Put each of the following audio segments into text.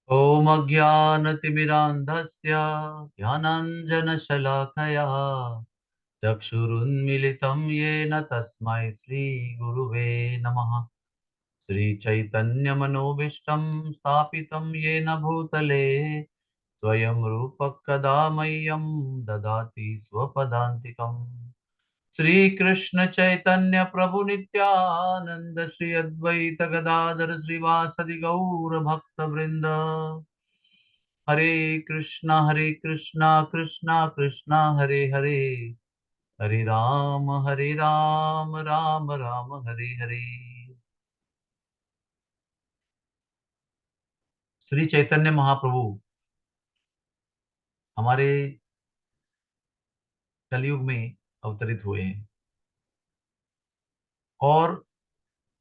ॐ अज्ञानतिमिरान्धस्य ज्ञानाञ्जनशलाकया चक्षुरुन्मिलितं येन तस्मै श्रीगुरुवे नमः। श्रीचैतन्यमनोभीष्टं स्थापितं येन भूतले स्वयं रूपः कदा मह्यं ददाति स्वपदान्तिकम्। श्रीकृष्ण चैतन्य प्रभु नित्यानंद श्री अद्वैत गदाधर श्रीवासदि गौर भक्त वृंद। हरे कृष्णा कृष्णा कृष्णा हरे हरे, हरे राम राम राम हरे हरे। श्री चैतन्य महाप्रभु हमारे कलयुग में अवतरित हुए हैं और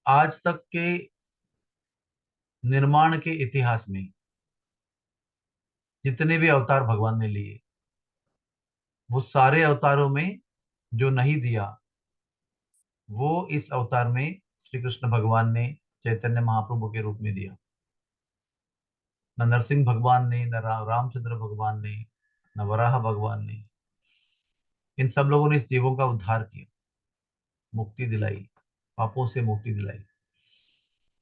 आज तक के निर्माण के इतिहास में जितने भी अवतार भगवान ने लिए, वो सारे अवतारों में जो नहीं दिया वो इस अवतार में श्री कृष्ण भगवान ने चैतन्य महाप्रभु के रूप में दिया। न नरसिंह भगवान ने, न रामचंद्र भगवान ने, न वराह भगवान ने। इन सब लोगों ने इस जीवों का उद्धार किया, मुक्ति दिलाई, पापों से मुक्ति दिलाई।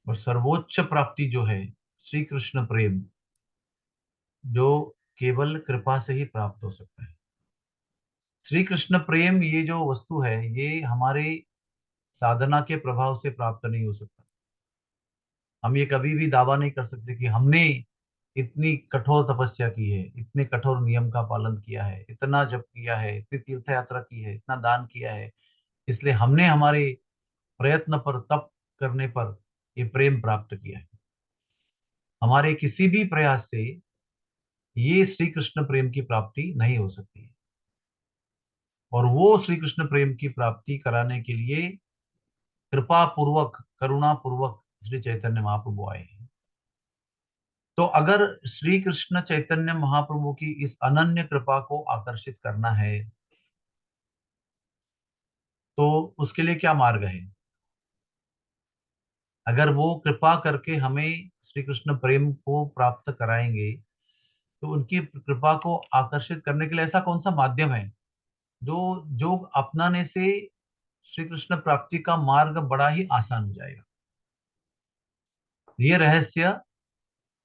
और सर्वोच्च प्राप्ति जो है श्री कृष्ण प्रेम, जो केवल कृपा से ही प्राप्त हो सकता है। श्री कृष्ण प्रेम ये जो वस्तु है, ये हमारे साधना के प्रभाव से प्राप्त नहीं हो सकता। हम ये कभी भी दावा नहीं कर सकते कि हमने इतनी कठोर तपस्या की है, इतने कठोर नियम का पालन किया है, इतना जप किया है, इतनी तीर्थ यात्रा की है, इतना दान किया है, इसलिए हमने हमारे प्रयत्न पर, तप करने पर ये प्रेम प्राप्त किया है। हमारे किसी भी प्रयास से ये श्री कृष्ण प्रेम की प्राप्ति नहीं हो सकती है। और वो श्री कृष्ण प्रेम की प्राप्ति कराने के लिए कृपा पूर्वक, करुणा पूर्वक श्री चैतन्य महाप्रभु आए हैं। तो अगर श्री कृष्ण चैतन्य महाप्रभु की इस अनन्य कृपा को आकर्षित करना है तो उसके लिए क्या मार्ग है? अगर वो कृपा करके हमें श्री कृष्ण प्रेम को प्राप्त कराएंगे तो उनकी कृपा को आकर्षित करने के लिए ऐसा कौन सा माध्यम है जो जो अपनाने से श्री कृष्ण प्राप्ति का मार्ग बड़ा ही आसान हो जाएगा? ये रहस्य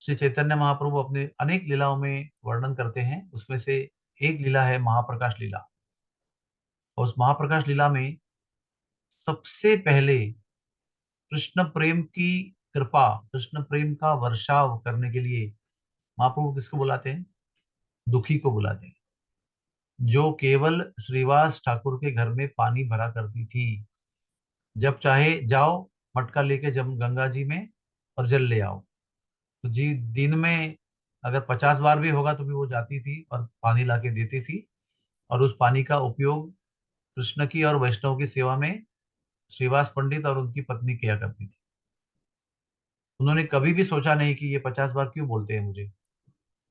श्री चैतन्य महाप्रभु अपने अनेक लीलाओं में वर्णन करते हैं। उसमें से एक लीला है महाप्रकाश लीला। और उस महाप्रकाश लीला में सबसे पहले कृष्ण प्रेम की कृपा, कृष्ण प्रेम का वर्षाव करने के लिए महाप्रभु किसको बुलाते हैं? दुखी को बुलाते हैं, जो केवल श्रीवास ठाकुर के घर में पानी भरा करती थी। जब चाहे जाओ, मटका लेके जब गंगा जी में और जल ले आओ। तो जी दिन में अगर 50 बार भी होगा तो भी वो जाती थी और पानी लाके देती थी। और उस पानी का उपयोग कृष्ण की और वैष्णव की सेवा में श्रीवास पंडित और उनकी पत्नी किया करती थी। उन्होंने कभी भी सोचा नहीं कि ये 50 बार क्यों बोलते हैं मुझे,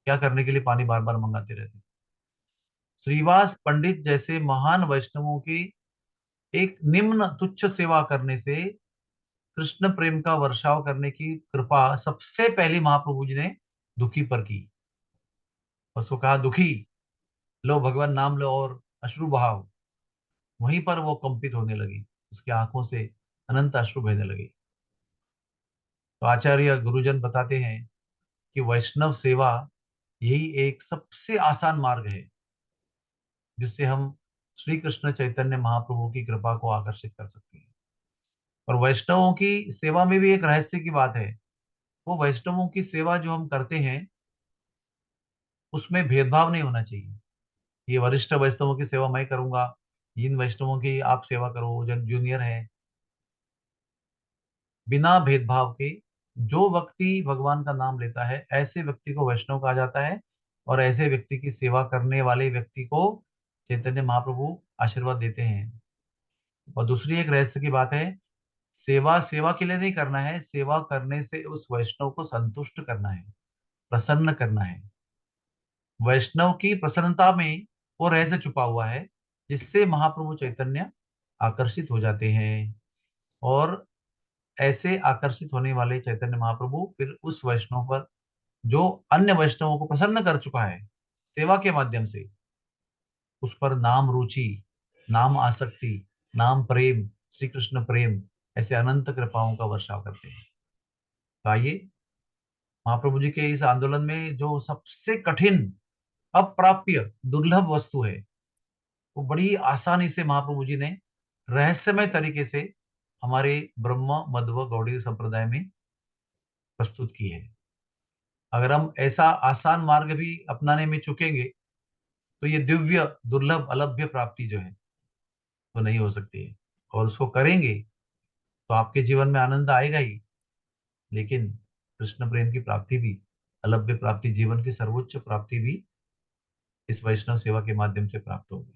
क्या करने के लिए पानी बार बार मंगाते रहते। श्रीवास पंडित जैसे महान वैष्णवों की एक निम्न तुच्छ सेवा करने से कृष्ण प्रेम का वर्षाव करने की कृपा सबसे पहली महाप्रभु जी ने दुखी पर की। और उसको कहा, दुखी लो भगवान नाम लो और अश्रु बहाओ। वहीं पर वो कंपित होने लगी, उसकी आंखों से अनंत अश्रु बहने लगे। तो आचार्य गुरुजन बताते हैं कि वैष्णव सेवा यही एक सबसे आसान मार्ग है जिससे हम श्री कृष्ण चैतन्य महाप्रभु की कृपा को आकर्षित कर सकते हैं। और वैष्णवों की सेवा में भी एक रहस्य की बात है। वो वैष्णवों की सेवा जो हम करते हैं उसमें भेदभाव नहीं होना चाहिए। ये वरिष्ठ वैष्णवों की सेवा मैं करूंगा, इन वैष्णवों की आप सेवा करो जो जूनियर है। बिना भेदभाव के जो व्यक्ति भगवान का नाम लेता है ऐसे व्यक्ति को वैष्णव कहा जाता है। और ऐसे व्यक्ति की सेवा करने वाले व्यक्ति को चैतन्य महाप्रभु आशीर्वाद देते हैं। और दूसरी एक रहस्य की बात है, सेवा सेवा के लिए नहीं करना है, सेवा करने से उस वैष्णव को संतुष्ट करना है, प्रसन्न करना है। वैष्णव की प्रसन्नता में वो रहस्य छुपा हुआ है जिससे महाप्रभु चैतन्य आकर्षित हो जाते हैं। और ऐसे आकर्षित होने वाले चैतन्य महाप्रभु फिर उस वैष्णव पर जो अन्य वैष्णवों को प्रसन्न कर चुका है सेवा के माध्यम से, उस पर नाम रुचि, नाम आसक्ति, नाम प्रेम, श्री कृष्ण प्रेम, ऐसे अनंत कृपाओं का वर्षाव करते हैं। तो आइए, महाप्रभु जी के इस आंदोलन में जो सबसे कठिन, अप्राप्य, दुर्लभ वस्तु है, वो बड़ी आसानी से महाप्रभु जी ने रहस्यमय तरीके से हमारे ब्रह्म मध्व गौड़ीय संप्रदाय में प्रस्तुत की है। अगर हम ऐसा आसान मार्ग भी अपनाने में चुकेंगे तो ये दिव्य दुर्लभ अलभ्य प्राप्ति जो है वो नहीं हो सकती है। और उसको करेंगे तो आपके जीवन में आनंद आएगा ही, लेकिन कृष्ण प्रेम की प्राप्ति भी, अलभ्य प्राप्ति, जीवन की सर्वोच्च प्राप्ति भी इस वैष्णव सेवा के माध्यम से प्राप्त होगी।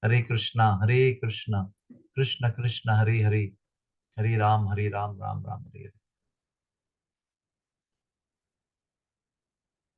हरे कृष्णा कृष्ण कृष्ण हरे हरे, हरे राम राम राम हरे हरे।